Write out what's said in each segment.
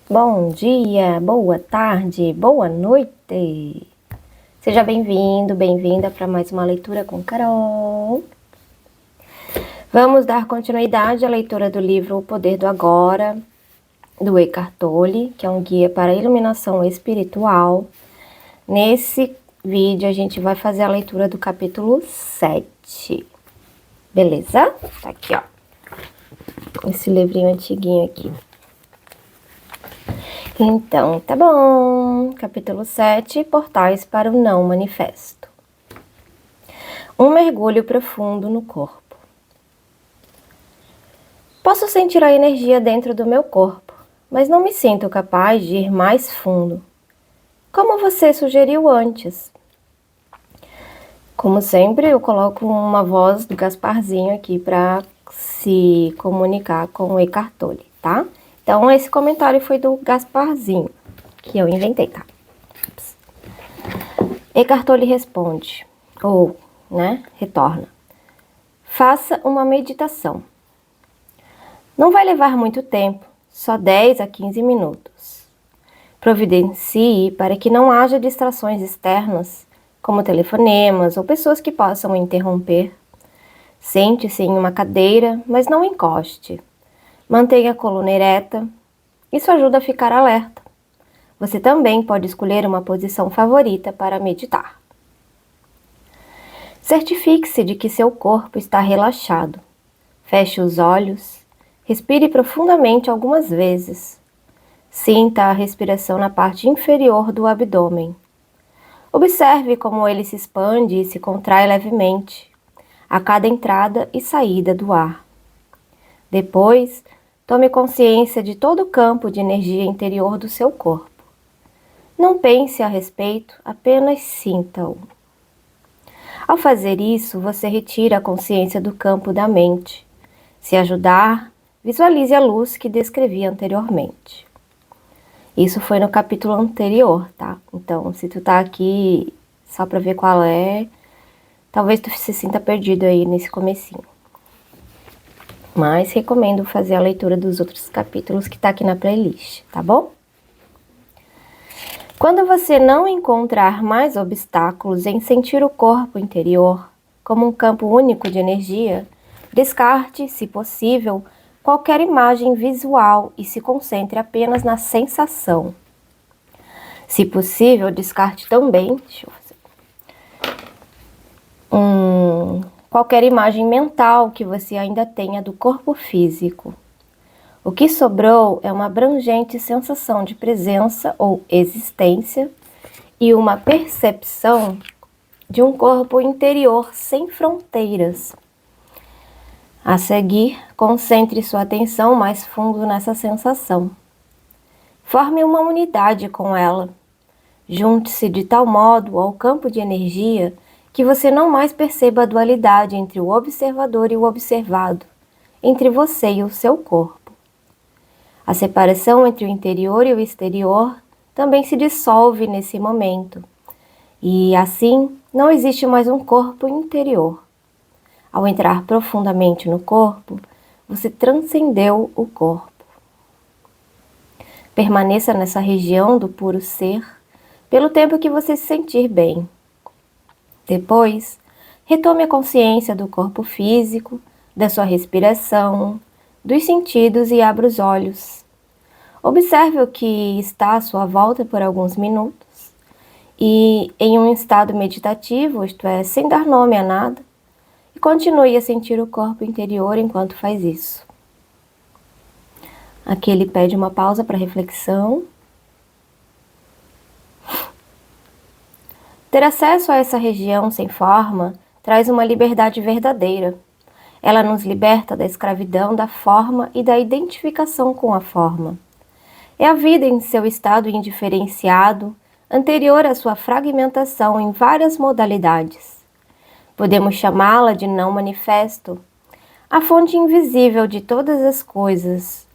Bom dia, boa tarde, boa noite. Seja bem-vindo, bem-vinda para mais uma leitura com Carol. Vamos dar continuidade à leitura do livro O Poder do Agora, do Eckhart Tolle, que é um guia para a iluminação espiritual. Nesse vídeo a gente vai fazer a leitura do capítulo 7. Beleza? Tá aqui, ó. Esse livrinho antiguinho aqui. Então, tá bom. Capítulo 7, Portais para o Não Manifesto. Um mergulho profundo no corpo. Posso sentir a energia dentro do meu corpo, mas não me sinto capaz de ir mais fundo. Como você sugeriu antes. Como sempre, eu coloco uma voz do Gasparzinho aqui para se comunicar com o Eckhart Tolle, tá? Então, esse comentário foi do Gasparzinho, que eu inventei, tá? Eckhart Tolle responde, ou, retorna. Faça uma meditação. Não vai levar muito tempo, só 10 a 15 minutos. Providencie para que não haja distrações externas, como telefonemas ou pessoas que possam interromper. Sente-se em uma cadeira, mas não encoste. Mantenha a coluna ereta. Isso ajuda a ficar alerta. Você também pode escolher uma posição favorita para meditar. Certifique-se de que seu corpo está relaxado. Feche os olhos. Respire profundamente algumas vezes. Sinta a respiração na parte inferior do abdômen. Observe como ele se expande e se contrai levemente, a cada entrada e saída do ar. Depois, tome consciência de todo o campo de energia interior do seu corpo. Não pense a respeito, apenas sinta-o. Ao fazer isso, você retira a consciência do campo da mente. Se ajudar, visualize a luz que descrevi anteriormente. Isso foi no capítulo anterior, tá? Então, se tu tá aqui só pra ver qual é, talvez tu se sinta perdido aí nesse comecinho. Mas recomendo fazer a leitura dos outros capítulos que tá aqui na playlist, tá bom? Quando você não encontrar mais obstáculos em sentir o corpo interior como um campo único de energia, descarte, se possível, qualquer imagem visual e se concentre apenas na sensação. Se possível, descarte também qualquer imagem mental que você ainda tenha do corpo físico. O que sobrou é uma abrangente sensação de presença ou existência e uma percepção de um corpo interior sem fronteiras. A seguir, concentre sua atenção mais fundo nessa sensação. Forme uma unidade com ela. Junte-se de tal modo ao campo de energia que você não mais perceba a dualidade entre o observador e o observado, entre você e o seu corpo. A separação entre o interior e o exterior também se dissolve nesse momento, e assim não existe mais um corpo interior. Ao entrar profundamente no corpo, você transcendeu o corpo. Permaneça nessa região do puro ser pelo tempo que você se sentir bem. Depois, retome a consciência do corpo físico, da sua respiração, dos sentidos e abra os olhos. Observe o que está à sua volta por alguns minutos e, em um estado meditativo, isto é, sem dar nome a nada, e continue a sentir o corpo interior enquanto faz isso. Aqui ele pede uma pausa para reflexão. Ter acesso a essa região sem forma traz uma liberdade verdadeira. Ela nos liberta da escravidão da forma e da identificação com a forma. É a vida em seu estado indiferenciado, anterior à sua fragmentação em várias modalidades. Podemos chamá-la de não manifesto, a fonte invisível de todas as coisas,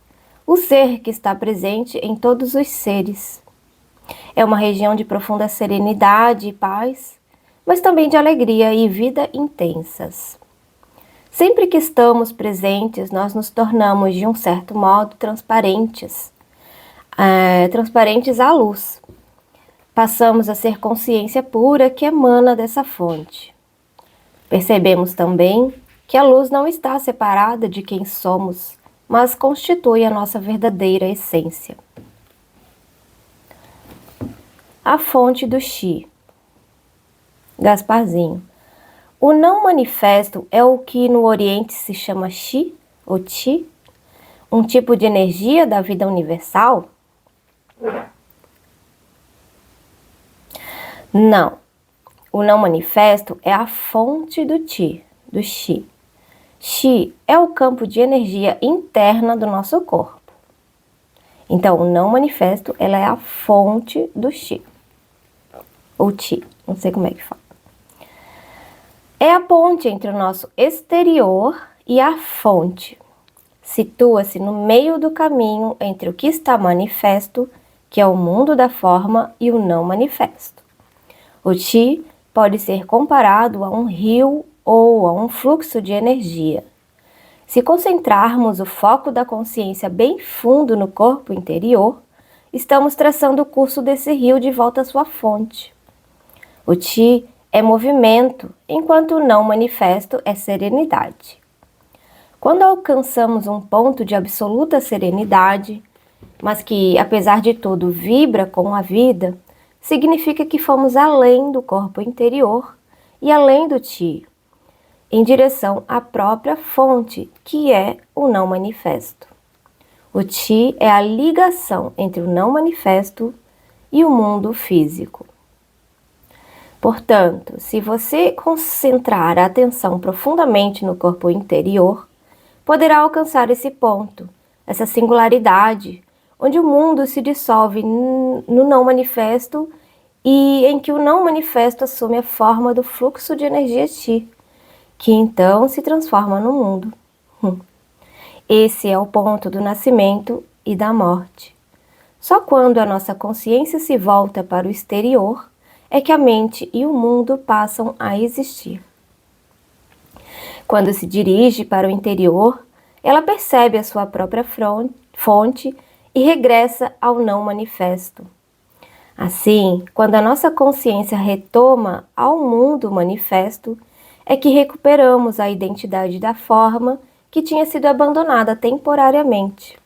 o ser que está presente em todos os seres. É uma região de profunda serenidade e paz, mas também de alegria e vida intensas. Sempre que estamos presentes, nós nos tornamos, de um certo modo, transparentes. transparentes à luz. Passamos a ser consciência pura que emana dessa fonte. Percebemos também que a luz não está separada de quem somos, mas constitui a nossa verdadeira essência. A fonte do Chi. Gasparzinho. O não manifesto é o que no Oriente se chama Chi, ou Chi, um tipo de energia da vida universal? Não. O não manifesto é a fonte do Chi, do Chi. Chi é o campo de energia interna do nosso corpo. Então, o não manifesto, ela é a fonte do Chi. Ou Chi, não sei como é que fala. É a ponte entre o nosso exterior e a fonte. Situa-se no meio do caminho entre o que está manifesto, que é o mundo da forma, e o não manifesto. O Chi pode ser comparado a um rio ou a um fluxo de energia. Se concentrarmos o foco da consciência bem fundo no corpo interior, estamos traçando o curso desse rio de volta à sua fonte. O Chi é movimento, enquanto o não manifesto é serenidade. Quando alcançamos um ponto de absoluta serenidade, mas que, apesar de tudo, vibra com a vida, significa que fomos além do corpo interior e além do Chi, em direção à própria fonte, que é o não manifesto. O Chi é a ligação entre o não manifesto e o mundo físico. Portanto, se você concentrar a atenção profundamente no corpo interior, poderá alcançar esse ponto, essa singularidade, onde o mundo se dissolve no não manifesto e em que o não manifesto assume a forma do fluxo de energia Chi, que então se transforma no mundo. Esse é o ponto do nascimento e da morte. Só quando a nossa consciência se volta para o exterior é que a mente e o mundo passam a existir. Quando se dirige para o interior, ela percebe a sua própria fonte e regressa ao não manifesto. Assim, quando a nossa consciência retoma ao mundo manifesto, é que recuperamos a identidade da forma que tinha sido abandonada temporariamente.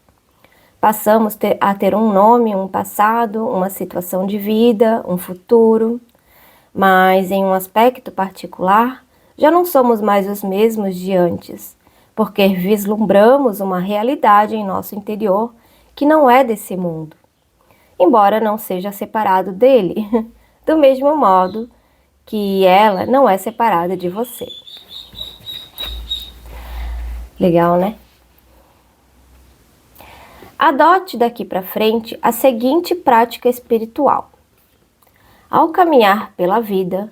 Passamos a ter um nome, um passado, uma situação de vida, um futuro, mas em um aspecto particular, já não somos mais os mesmos de antes, porque vislumbramos uma realidade em nosso interior que não é desse mundo, embora não seja separado dele, do mesmo modo que ela não é separada de você. Legal, né? Adote daqui para frente a seguinte prática espiritual. Ao caminhar pela vida,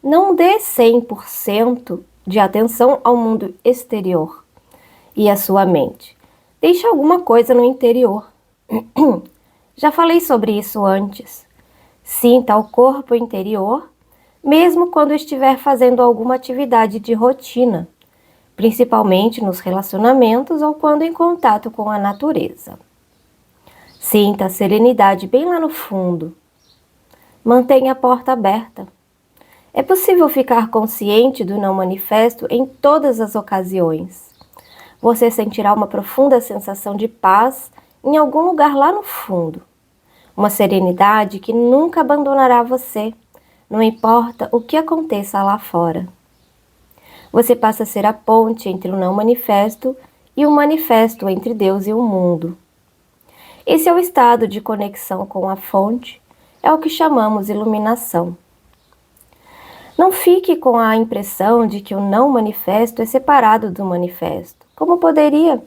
não dê 100% de atenção ao mundo exterior e à sua mente. Deixe alguma coisa no interior. Já falei sobre isso antes. Sinta o corpo interior, mesmo quando estiver fazendo alguma atividade de rotina, principalmente nos relacionamentos ou quando em contato com a natureza. Sinta a serenidade bem lá no fundo. Mantenha a porta aberta. É possível ficar consciente do não manifesto em todas as ocasiões. Você sentirá uma profunda sensação de paz em algum lugar lá no fundo. Uma serenidade que nunca abandonará você, não importa o que aconteça lá fora. Você passa a ser a ponte entre o não manifesto e o manifesto entre Deus e o mundo. Esse é o estado de conexão com a fonte, é o que chamamos iluminação. Não fique com a impressão de que o não manifesto é separado do manifesto. Como poderia?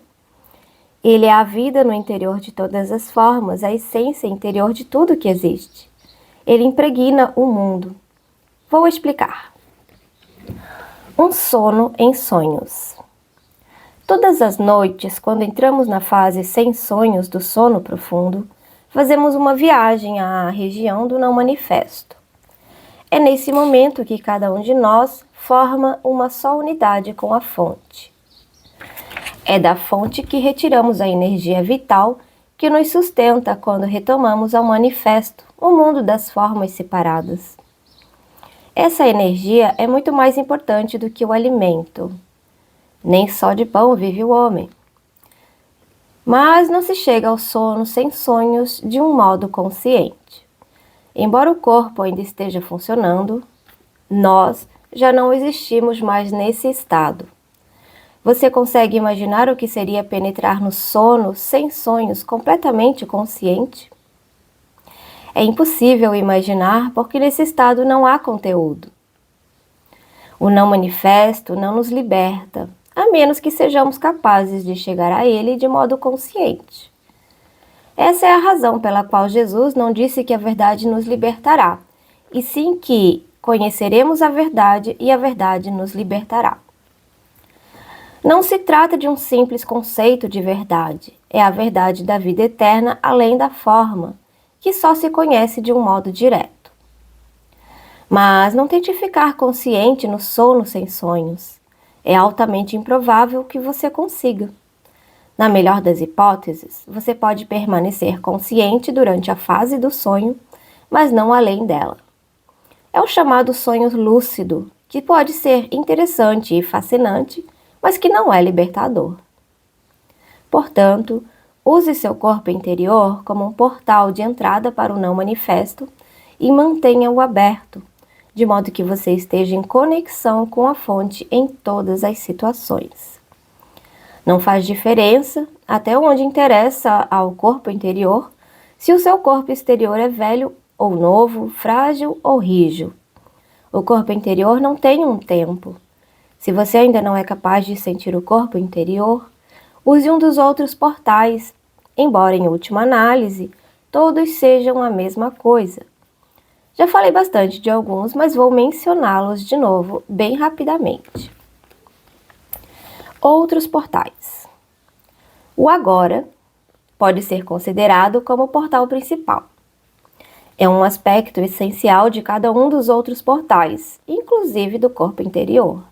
Ele é a vida no interior de todas as formas, a essência interior de tudo que existe. Ele impregna o mundo. Vou explicar. Um sono em sonhos. Todas as noites, quando entramos na fase sem sonhos do sono profundo, fazemos uma viagem à região do não manifesto. É nesse momento que cada um de nós forma uma só unidade com a fonte. É da fonte que retiramos a energia vital que nos sustenta quando retomamos ao manifesto o mundo das formas separadas. Essa energia é muito mais importante do que o alimento. Nem só de pão vive o homem. Mas não se chega ao sono sem sonhos de um modo consciente. Embora o corpo ainda esteja funcionando, nós já não existimos mais nesse estado. Você consegue imaginar o que seria penetrar no sono sem sonhos completamente consciente? É impossível imaginar porque nesse estado não há conteúdo. O não manifesto não nos liberta, a menos que sejamos capazes de chegar a ele de modo consciente. Essa é a razão pela qual Jesus não disse que a verdade nos libertará, e sim que conheceremos a verdade e a verdade nos libertará. Não se trata de um simples conceito de verdade, é a verdade da vida eterna além da forma, que só se conhece de um modo direto. Mas não tente ficar consciente no sono sem sonhos. É altamente improvável que você consiga. Na melhor das hipóteses, você pode permanecer consciente durante a fase do sonho, mas não além dela. É o chamado sonho lúcido, que pode ser interessante e fascinante, mas que não é libertador. Portanto, use seu corpo interior como um portal de entrada para o não manifesto e mantenha-o aberto, de modo que você esteja em conexão com a fonte em todas as situações. Não faz diferença, até onde interessa ao corpo interior, se o seu corpo exterior é velho ou novo, frágil ou rijo. O corpo interior não tem um tempo. Se você ainda não é capaz de sentir o corpo interior, use um dos outros portais, embora em última análise, todos sejam a mesma coisa. Já falei bastante de alguns, mas vou mencioná-los de novo, bem rapidamente. Outros portais. O agora pode ser considerado como o portal principal. É um aspecto essencial de cada um dos outros portais, inclusive do corpo interior.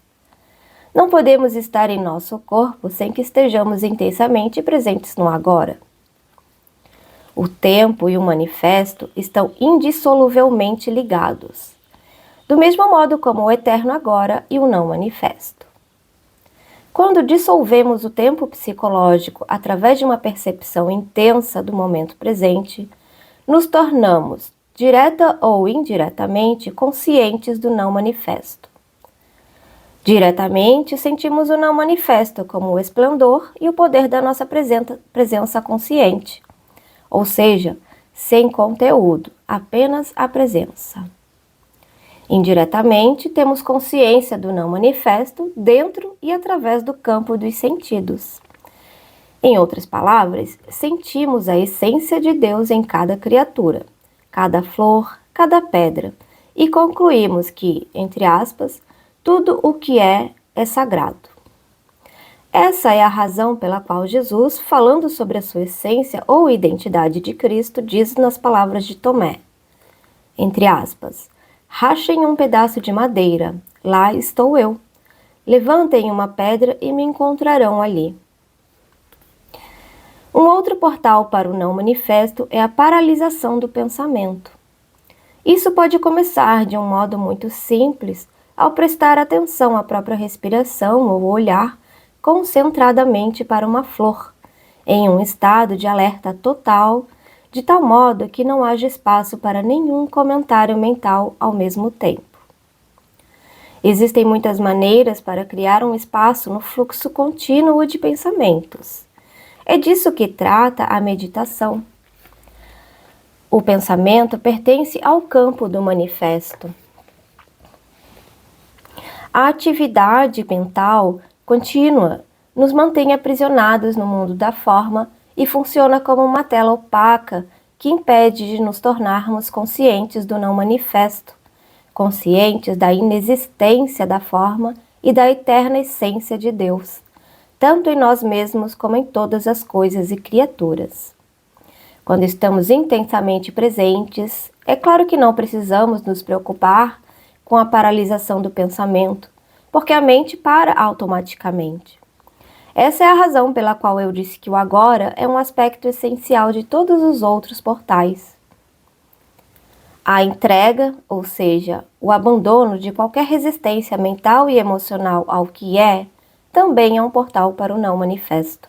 Não podemos estar em nosso corpo sem que estejamos intensamente presentes no agora. O tempo e o manifesto estão indissoluvelmente ligados, do mesmo modo como o eterno agora e o não manifesto. Quando dissolvemos o tempo psicológico através de uma percepção intensa do momento presente, nos tornamos, direta ou indiretamente, conscientes do não manifesto. Diretamente, sentimos o não manifesto como o esplendor e o poder da nossa presença consciente, ou seja, sem conteúdo, apenas a presença. Indiretamente, temos consciência do não manifesto dentro e através do campo dos sentidos. Em outras palavras, sentimos a essência de Deus em cada criatura, cada flor, cada pedra, e concluímos que, entre aspas, tudo o que é sagrado. Essa é a razão pela qual Jesus, falando sobre a sua essência ou identidade de Cristo, diz nas palavras de Tomé, entre aspas, rachem um pedaço de madeira, lá estou eu. Levantem uma pedra e me encontrarão ali. Um outro portal para o não manifesto é a paralisação do pensamento. Isso pode começar de um modo muito simples, ao prestar atenção à própria respiração ou olhar concentradamente para uma flor, em um estado de alerta total, de tal modo que não haja espaço para nenhum comentário mental ao mesmo tempo. Existem muitas maneiras para criar um espaço no fluxo contínuo de pensamentos. É disso que trata a meditação. O pensamento pertence ao campo do manifesto. A atividade mental contínua nos mantém aprisionados no mundo da forma e funciona como uma tela opaca que impede de nos tornarmos conscientes do não manifesto, conscientes da inexistência da forma e da eterna essência de Deus, tanto em nós mesmos como em todas as coisas e criaturas. Quando estamos intensamente presentes, é claro que não precisamos nos preocupar com a paralisação do pensamento, porque a mente para automaticamente. Essa é a razão pela qual eu disse que o agora é um aspecto essencial de todos os outros portais. A entrega, ou seja, o abandono de qualquer resistência mental e emocional ao que é, também é um portal para o não manifesto.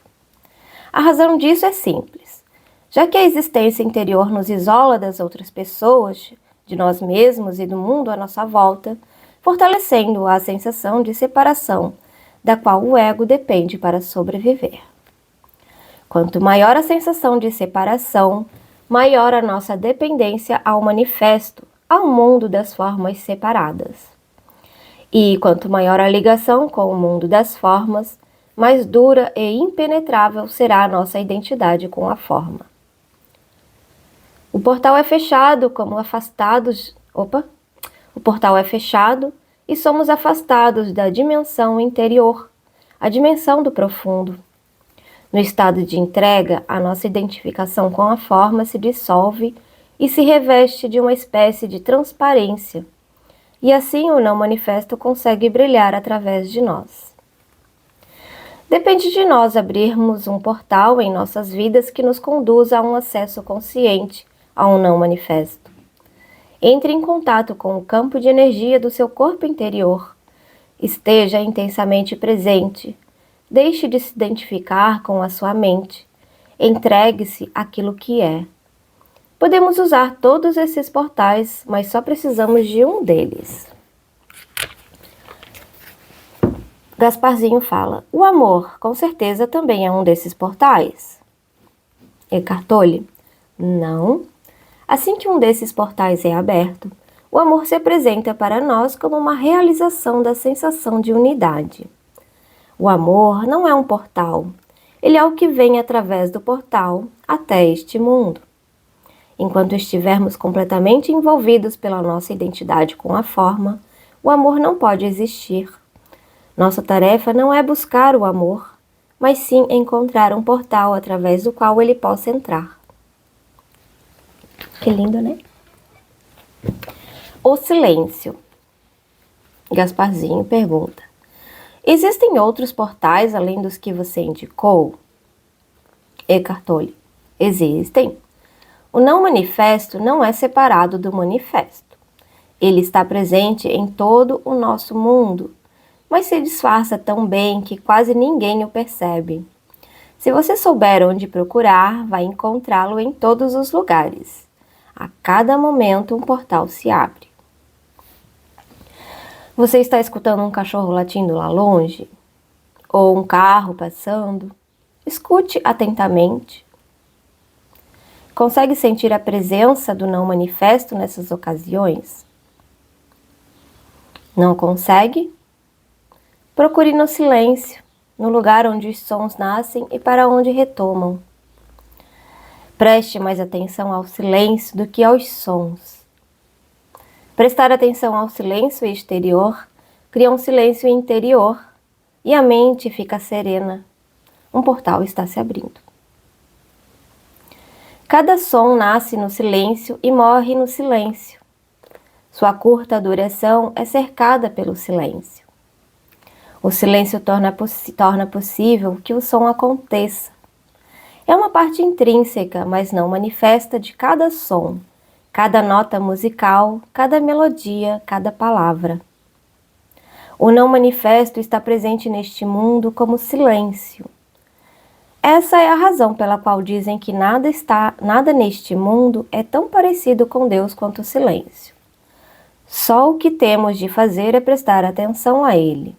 A razão disso é simples. Já que a existência interior nos isola das outras pessoas, de nós mesmos e do mundo à nossa volta, fortalecendo a sensação de separação, da qual o ego depende para sobreviver. Quanto maior a sensação de separação, maior a nossa dependência ao manifesto, ao mundo das formas separadas. E quanto maior a ligação com o mundo das formas, mais dura e impenetrável será a nossa identidade com a forma. O portal é fechado como afastados. O portal é fechado e somos afastados da dimensão interior, a dimensão do profundo. No estado de entrega, a nossa identificação com a forma se dissolve e se reveste de uma espécie de transparência, e assim o não manifesto consegue brilhar através de nós. Depende de nós abrirmos um portal em nossas vidas que nos conduza a um acesso consciente ao não manifesto. Entre em contato com o campo de energia do seu corpo interior. Esteja intensamente presente. Deixe de se identificar com a sua mente. Entregue-se àquilo que é. Podemos usar todos esses portais, mas só precisamos de um deles. Gasparzinho fala: o amor, com certeza, também é um desses portais. Eckhart Tolle: não. Assim que um desses portais é aberto, o amor se apresenta para nós como uma realização da sensação de unidade. O amor não é um portal, ele é o que vem através do portal até este mundo. Enquanto estivermos completamente envolvidos pela nossa identidade com a forma, o amor não pode existir. Nossa tarefa não é buscar o amor, mas sim encontrar um portal através do qual ele possa entrar. Que lindo, né? O silêncio. Gasparzinho pergunta: existem outros portais além dos que você indicou? Eckhart Tolle: existem. O não manifesto não é separado do manifesto. Ele está presente em todo o nosso mundo, mas se disfarça tão bem que quase ninguém o percebe. Se você souber onde procurar, vai encontrá-lo em todos os lugares. A cada momento um portal se abre. Você está escutando um cachorro latindo lá longe? Ou um carro passando? Escute atentamente. Consegue sentir a presença do não manifesto nessas ocasiões? Não consegue? Procure no silêncio, no lugar onde os sons nascem e para onde retomam. Preste mais atenção ao silêncio do que aos sons. Prestar atenção ao silêncio exterior cria um silêncio interior e a mente fica serena. Um portal está se abrindo. Cada som nasce no silêncio e morre no silêncio. Sua curta duração é cercada pelo silêncio. O silêncio torna possível que o som aconteça. É uma parte intrínseca, mas não manifesta de cada som, cada nota musical, cada melodia, cada palavra. O não manifesto está presente neste mundo como silêncio. Essa é a razão pela qual dizem que nada neste mundo é tão parecido com Deus quanto o silêncio. Só o que temos de fazer é prestar atenção a ele.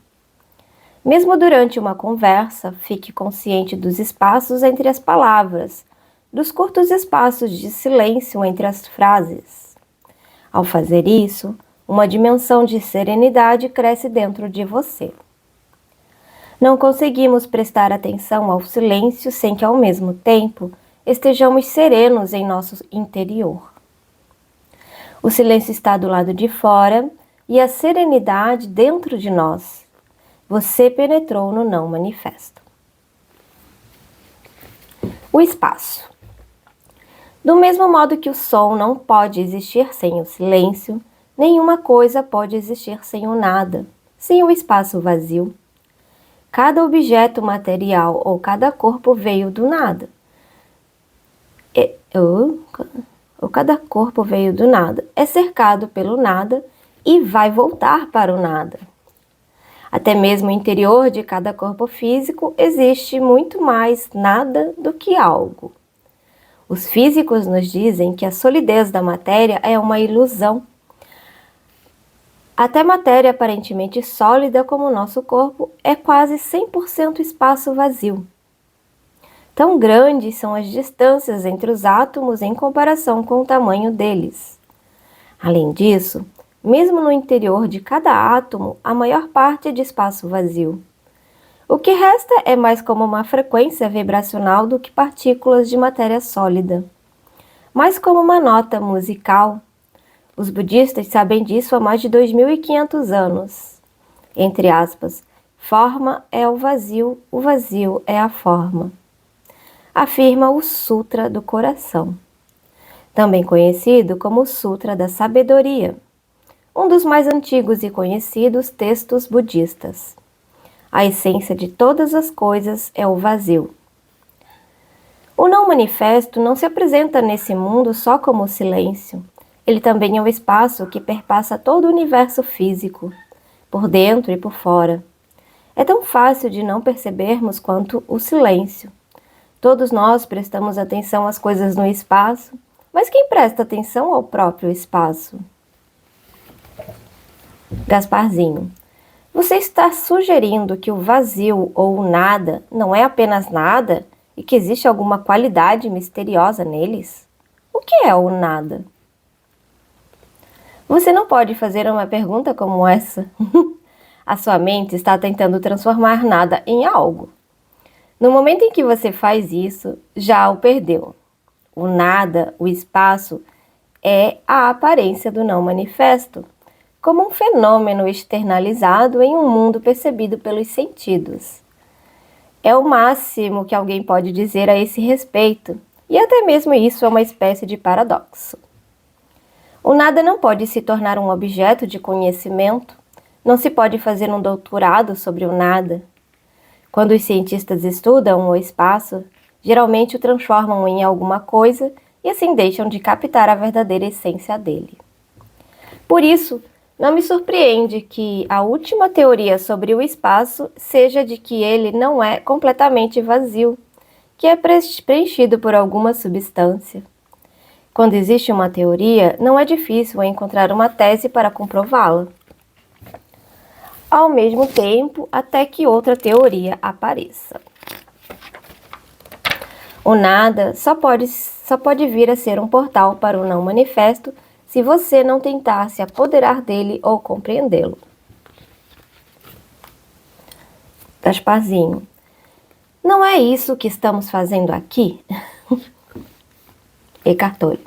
Mesmo durante uma conversa, fique consciente dos espaços entre as palavras, dos curtos espaços de silêncio entre as frases. Ao fazer isso, uma dimensão de serenidade cresce dentro de você. Não conseguimos prestar atenção ao silêncio sem que, ao mesmo tempo, estejamos serenos em nosso interior. O silêncio está do lado de fora e a serenidade dentro de nós. Você penetrou no não manifesto. O espaço. Do mesmo modo que o som não pode existir sem o silêncio, nenhuma coisa pode existir sem o nada, sem o espaço vazio. Cada objeto material ou cada corpo veio do nada. Ou cada corpo veio do nada, é cercado pelo nada e vai voltar para o nada. Até mesmo no interior de cada corpo físico existe muito mais nada do que algo. Os físicos nos dizem que a solidez da matéria é uma ilusão. Até matéria aparentemente sólida como o nosso corpo é quase 100% espaço vazio. Tão grandes são as distâncias entre os átomos em comparação com o tamanho deles. Além disso, mesmo no interior de cada átomo, a maior parte é de espaço vazio. O que resta é mais como uma frequência vibracional do que partículas de matéria sólida. Mais como uma nota musical. Os budistas sabem disso há mais de 2.500 anos. Entre aspas, forma é o vazio é a forma. Afirma o Sutra do Coração, também conhecido como o Sutra da Sabedoria, um dos mais antigos e conhecidos textos budistas. A essência de todas as coisas é o vazio. O não manifesto não se apresenta nesse mundo só como silêncio. Ele também é o espaço que perpassa todo o universo físico, por dentro e por fora. É tão fácil de não percebermos quanto o silêncio. Todos nós prestamos atenção às coisas no espaço, mas quem presta atenção ao próprio espaço? Gasparzinho, você está sugerindo que o vazio ou o nada não é apenas nada e que existe alguma qualidade misteriosa neles? O que é o nada? Você não pode fazer uma pergunta como essa. A sua mente está tentando transformar nada em algo. No momento em que você faz isso, já o perdeu. O nada, o espaço, é a aparência do não manifesto, como um fenômeno externalizado em um mundo percebido pelos sentidos. É o máximo que alguém pode dizer a esse respeito, e até mesmo isso é uma espécie de paradoxo. O nada não pode se tornar um objeto de conhecimento, não se pode fazer um doutorado sobre o nada. Quando os cientistas estudam o espaço, geralmente o transformam em alguma coisa e assim deixam de captar a verdadeira essência dele. Por isso, não me surpreende que a última teoria sobre o espaço seja de que ele não é completamente vazio, que é preenchido por alguma substância. Quando existe uma teoria, não é difícil encontrar uma tese para comprová-la. Ao mesmo tempo, até que outra teoria apareça. O nada só pode vir a ser um portal para o não manifesto se você não tentar se apoderar dele ou compreendê-lo. Gasparzinho, não é isso que estamos fazendo aqui? Eckhart Tolle,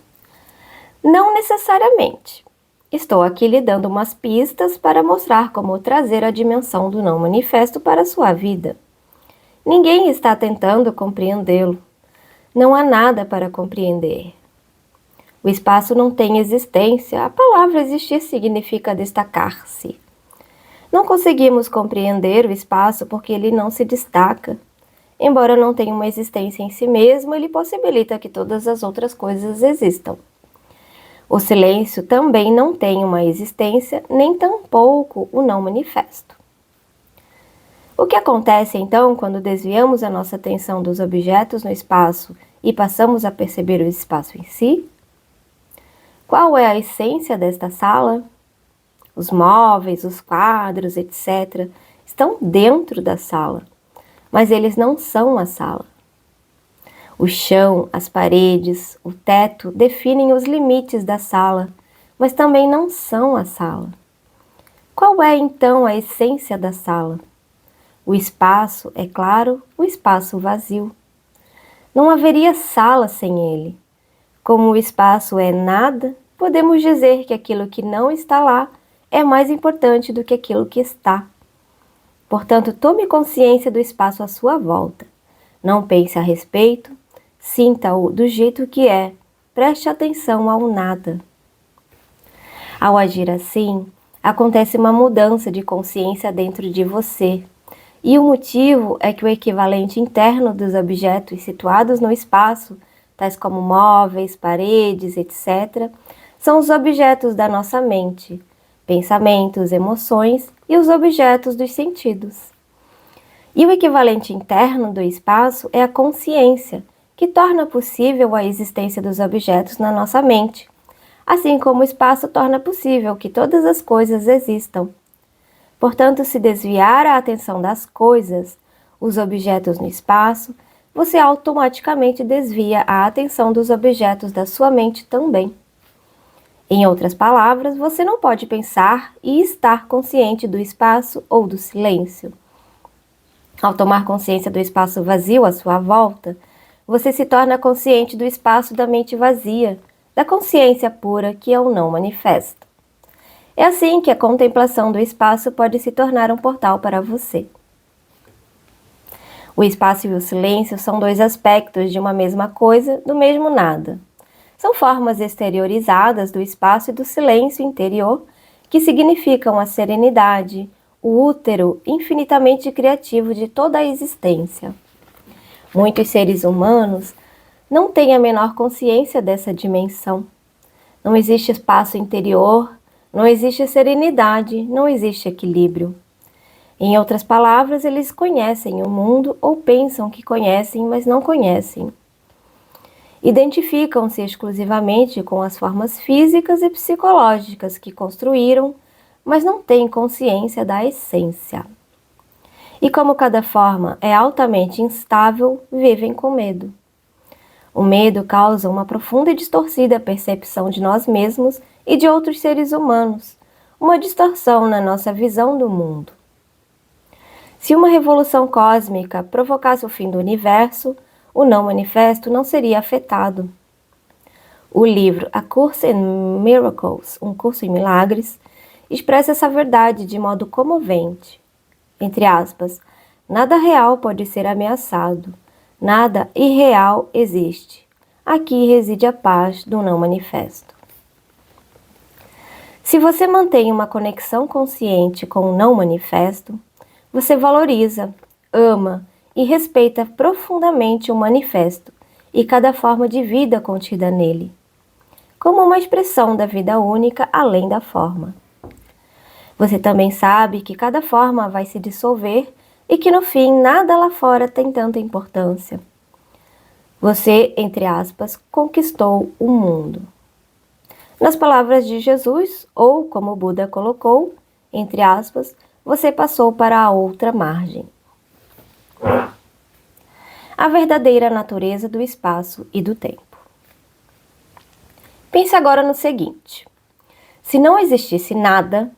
não necessariamente. Estou aqui lhe dando umas pistas para mostrar como trazer a dimensão do não manifesto para a sua vida. Ninguém está tentando compreendê-lo. Não há nada para compreender. O espaço não tem existência. A palavra existir significa destacar-se. Não conseguimos compreender o espaço porque ele não se destaca. Embora não tenha uma existência em si mesmo, ele possibilita que todas as outras coisas existam. O silêncio também não tem uma existência, nem tampouco o não manifesto. O que acontece então quando desviamos a nossa atenção dos objetos no espaço e passamos a perceber o espaço em si? Qual é a essência desta sala? Os móveis, os quadros, etc., estão dentro da sala, mas eles não são a sala. O chão, as paredes, o teto definem os limites da sala, mas também não são a sala. Qual é então a essência da sala? O espaço, é claro, o espaço vazio. Não haveria sala sem ele. Como o espaço é nada, podemos dizer que aquilo que não está lá é mais importante do que aquilo que está. Portanto, tome consciência do espaço à sua volta. Não pense a respeito, sinta-o do jeito que é. Preste atenção ao nada. Ao agir assim, acontece uma mudança de consciência dentro de você. E o motivo é que o equivalente interno dos objetos situados no espaço, tais como móveis, paredes, etc., são os objetos da nossa mente, pensamentos, emoções e os objetos dos sentidos. E o equivalente interno do espaço é a consciência, que torna possível a existência dos objetos na nossa mente, assim como o espaço torna possível que todas as coisas existam. Portanto, se desviar a atenção das coisas, os objetos no espaço, você automaticamente desvia a atenção dos objetos da sua mente também. Em outras palavras, você não pode pensar e estar consciente do espaço ou do silêncio. Ao tomar consciência do espaço vazio à sua volta, você se torna consciente do espaço da mente vazia, da consciência pura que é o não manifesto. É assim que a contemplação do espaço pode se tornar um portal para você. O espaço e o silêncio são dois aspectos de uma mesma coisa, do mesmo nada. São formas exteriorizadas do espaço e do silêncio interior, que significam a serenidade, o útero infinitamente criativo de toda a existência. Muitos seres humanos não têm a menor consciência dessa dimensão. Não existe espaço interior, não existe serenidade, não existe equilíbrio. Em outras palavras, eles conhecem o mundo ou pensam que conhecem, mas não conhecem. Identificam-se exclusivamente com as formas físicas e psicológicas que construíram, mas não têm consciência da essência. E como cada forma é altamente instável, vivem com medo. O medo causa uma profunda e distorcida percepção de nós mesmos e de outros seres humanos, uma distorção na nossa visão do mundo. Se uma revolução cósmica provocasse o fim do universo, o não manifesto não seria afetado. O livro A Course in Miracles, Um Curso em Milagres, expressa essa verdade de modo comovente. Entre aspas, nada real pode ser ameaçado, nada irreal existe. Aqui reside a paz do não manifesto. Se você mantém uma conexão consciente com o não manifesto, você valoriza, ama e respeita profundamente o manifesto e cada forma de vida contida nele, como uma expressão da vida única além da forma. Você também sabe que cada forma vai se dissolver e que no fim nada lá fora tem tanta importância. Você, entre aspas, conquistou o mundo. Nas palavras de Jesus, ou como o Buda colocou, entre aspas, você passou para a outra margem. A verdadeira natureza do espaço e do tempo. Pense agora no seguinte: se não existisse nada,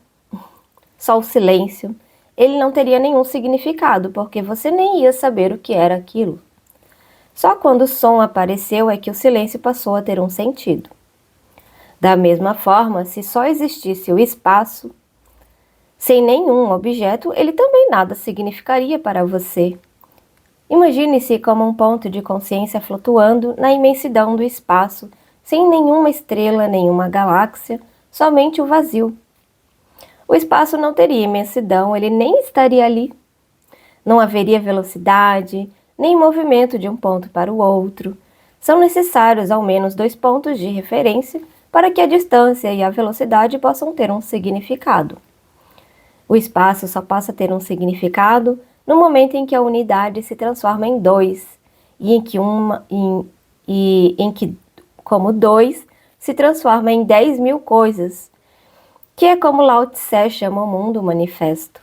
só o silêncio, ele não teria nenhum significado, porque você nem ia saber o que era aquilo. Só quando o som apareceu é que o silêncio passou a ter um sentido. Da mesma forma, se só existisse o espaço, sem nenhum objeto, ele também nada significaria para você. Imagine-se como um ponto de consciência flutuando na imensidão do espaço, sem nenhuma estrela, nenhuma galáxia, somente o vazio. O espaço não teria imensidão, ele nem estaria ali. Não haveria velocidade, nem movimento de um ponto para o outro. São necessários ao menos 2 pontos de referência para que a distância e a velocidade possam ter um significado. O espaço só passa a ter um significado no momento em que a unidade se transforma em 2, e em que, como 2, se transforma em 10.000 coisas, que é como Lao Tse chama o mundo manifesto.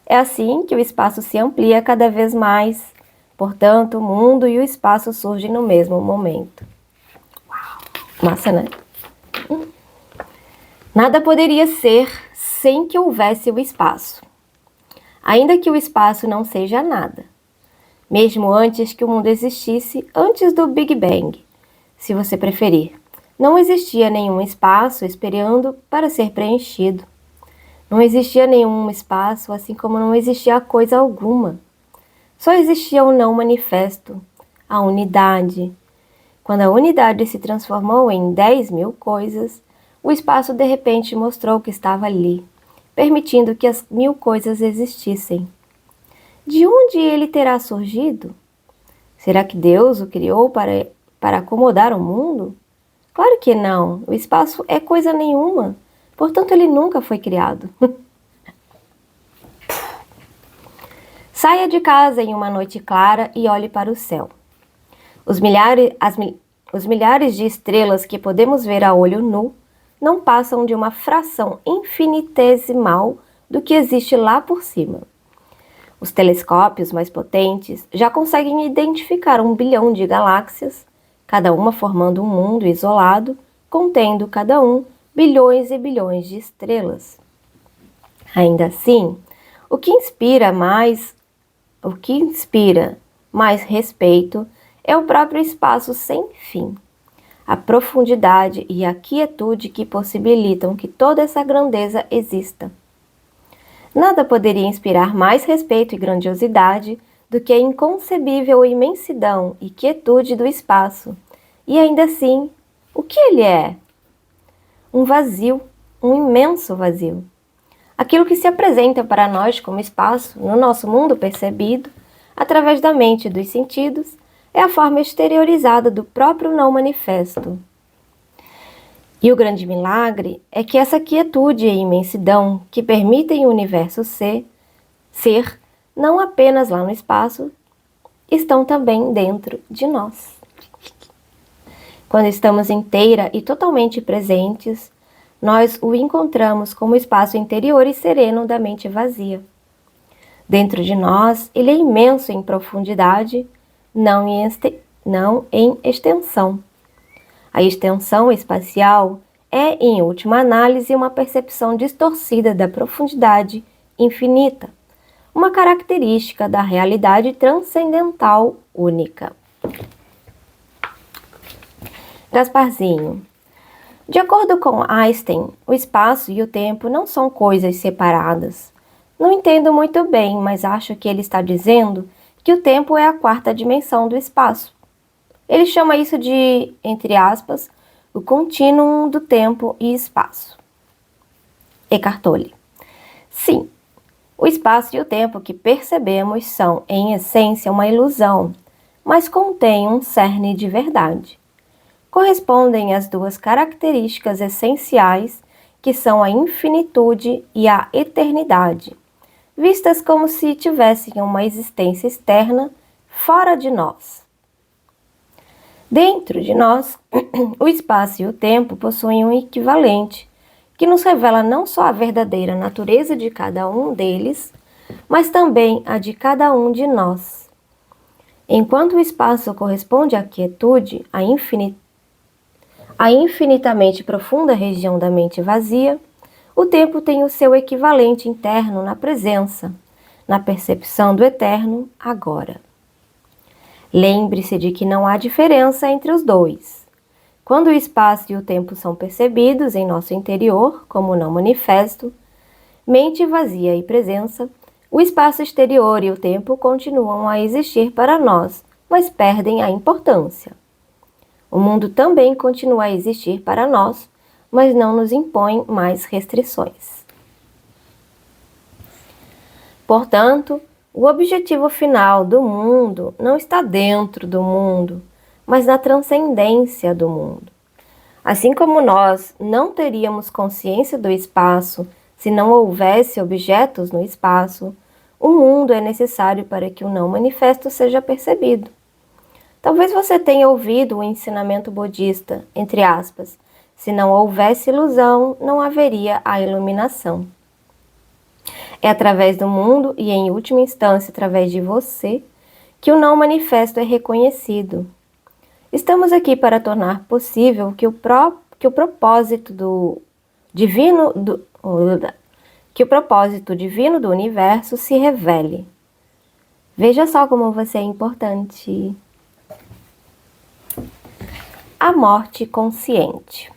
É assim que o espaço se amplia cada vez mais, portanto, o mundo e o espaço surgem no mesmo momento. Uau, massa, né? Nada poderia ser sem que houvesse o espaço. Ainda que o espaço não seja nada, mesmo antes que o mundo existisse, antes do Big Bang, se você preferir, não existia nenhum espaço esperando para ser preenchido. Não existia nenhum espaço, assim como não existia coisa alguma. Só existia o não manifesto, a unidade. Quando a unidade se transformou em 10.000 coisas, o espaço de repente mostrou que estava ali, permitindo que as 1.000 coisas existissem. De onde ele terá surgido? Será que Deus o criou para acomodar o mundo? Claro que não. O espaço é coisa nenhuma. Portanto, ele nunca foi criado. Saia de casa em uma noite clara e olhe para o céu. Os milhares de estrelas que podemos ver a olho nu não passam de uma fração infinitesimal do que existe lá por cima. Os telescópios mais potentes já conseguem identificar 1 bilhão de galáxias, cada uma formando um mundo isolado, contendo cada um bilhões e bilhões de estrelas. Ainda assim, o que inspira mais respeito é o próprio espaço sem fim, a profundidade e a quietude que possibilitam que toda essa grandeza exista. Nada poderia inspirar mais respeito e grandiosidade do que a inconcebível imensidão e quietude do espaço. E ainda assim, o que ele é? Um vazio, um imenso vazio. Aquilo que se apresenta para nós como espaço no nosso mundo percebido, através da mente e dos sentidos, é a forma exteriorizada do próprio não manifesto. E o grande milagre é que essa quietude e imensidão que permitem o universo ser, não apenas lá no espaço, estão também dentro de nós. Quando estamos inteira e totalmente presentes, nós o encontramos como espaço interior e sereno da mente vazia. Dentro de nós, ele é imenso em profundidade, não em extensão. A extensão espacial é, em última análise, uma percepção distorcida da profundidade infinita, uma característica da realidade transcendental única. Gasparzinho. De acordo com Einstein, o espaço e o tempo não são coisas separadas. Não entendo muito bem, mas acho que ele está dizendo que o tempo é a 4ª dimensão do espaço. Ele chama isso de, entre aspas, o contínuo do tempo e espaço. Eckhart Tolle. Sim, o espaço e o tempo que percebemos são, em essência, uma ilusão, mas contêm um cerne de verdade. Correspondem às 2 características essenciais, que são a infinitude e a eternidade, vistas como se tivessem uma existência externa fora de nós. Dentro de nós, o espaço e o tempo possuem um equivalente, que nos revela não só a verdadeira natureza de cada um deles, mas também a de cada um de nós. Enquanto o espaço corresponde à quietude, à infinitamente profunda região da mente vazia, o tempo tem o seu equivalente interno na presença, na percepção do eterno agora. Lembre-se de que não há diferença entre os dois. Quando o espaço e o tempo são percebidos em nosso interior, como não manifesto, mente vazia e presença, o espaço exterior e o tempo continuam a existir para nós, mas perdem a importância. O mundo também continua a existir para nós, mas não nos impõe mais restrições. Portanto, o objetivo final do mundo não está dentro do mundo, mas na transcendência do mundo. Assim como nós não teríamos consciência do espaço se não houvesse objetos no espaço, o mundo é necessário para que o não manifesto seja percebido. Talvez você tenha ouvido o ensinamento budista, entre aspas, se não houvesse ilusão, não haveria a iluminação. É através do mundo e, em última instância, através de você, que o não manifesto é reconhecido. Estamos aqui para tornar possível que o propósito divino do universo se revele. Veja só como você é importante. A morte consciente.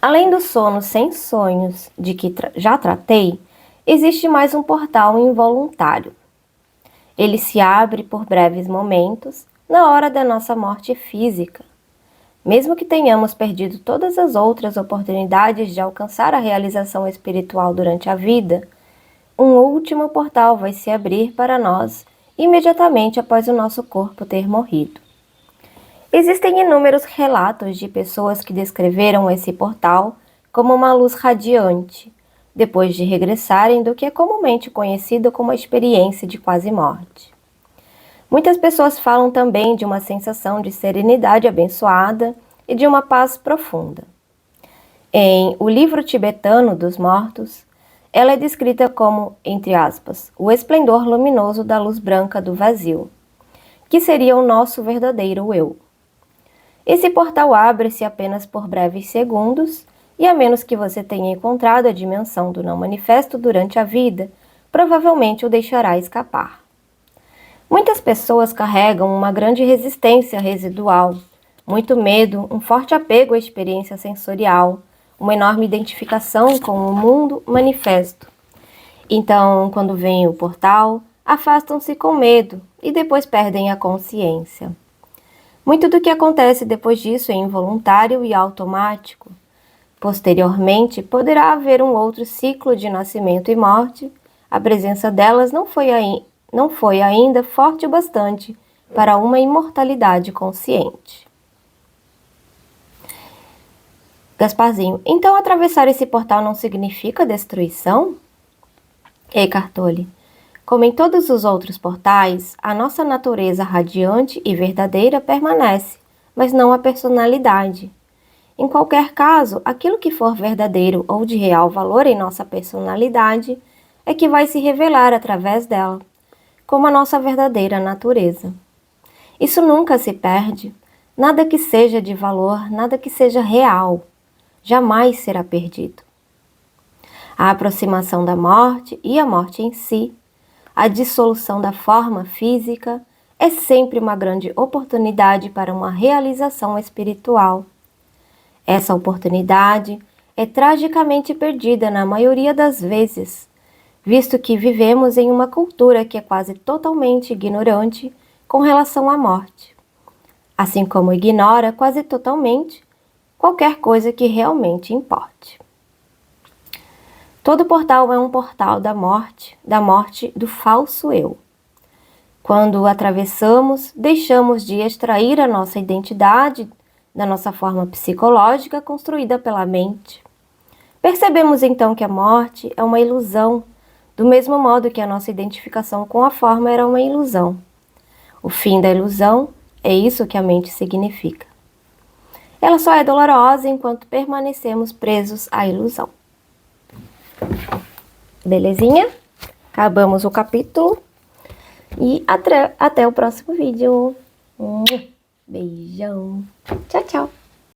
Além do sono sem sonhos, de que já tratei, existe mais um portal involuntário. Ele se abre por breves momentos, na hora da nossa morte física. Mesmo que tenhamos perdido todas as outras oportunidades de alcançar a realização espiritual durante a vida, um último portal vai se abrir para nós imediatamente após o nosso corpo ter morrido. Existem inúmeros relatos de pessoas que descreveram esse portal como uma luz radiante, depois de regressarem do que é comumente conhecido como a experiência de quase morte. Muitas pessoas falam também de uma sensação de serenidade abençoada e de uma paz profunda. Em O Livro Tibetano dos Mortos, ela é descrita como, entre aspas, o esplendor luminoso da luz branca do vazio, que seria o nosso verdadeiro eu. Esse portal abre-se apenas por breves segundos, e a menos que você tenha encontrado a dimensão do não manifesto durante a vida, provavelmente o deixará escapar. Muitas pessoas carregam uma grande resistência residual, muito medo, um forte apego à experiência sensorial, uma enorme identificação com o mundo manifesto. Então, quando vem o portal, afastam-se com medo e depois perdem a consciência. Muito do que acontece depois disso é involuntário e automático. Posteriormente, poderá haver um outro ciclo de nascimento e morte. A presença delas não foi ainda forte o bastante para uma imortalidade consciente. Gasparzinho, então atravessar esse portal não significa destruição? Eckhart Tolle, como em todos os outros portais, a nossa natureza radiante e verdadeira permanece, mas não a personalidade. Em qualquer caso, aquilo que for verdadeiro ou de real valor em nossa personalidade é que vai se revelar através dela, como a nossa verdadeira natureza. Isso nunca se perde. Nada que seja de valor, nada que seja real, jamais será perdido. A aproximação da morte e a morte em si, a dissolução da forma física, é sempre uma grande oportunidade para uma realização espiritual. Essa oportunidade é tragicamente perdida na maioria das vezes, visto que vivemos em uma cultura que é quase totalmente ignorante com relação à morte, assim como ignora quase totalmente qualquer coisa que realmente importe. Todo portal é um portal da morte do falso eu. Quando o atravessamos, deixamos de extrair a nossa identidade da nossa forma psicológica construída pela mente. Percebemos então que a morte é uma ilusão, do mesmo modo que a nossa identificação com a forma era uma ilusão. O fim da ilusão é isso que a mente significa. Ela só é dolorosa enquanto permanecemos presos à ilusão. Belezinha? Acabamos o capítulo e até o próximo vídeo. Beijão. Tchau, tchau.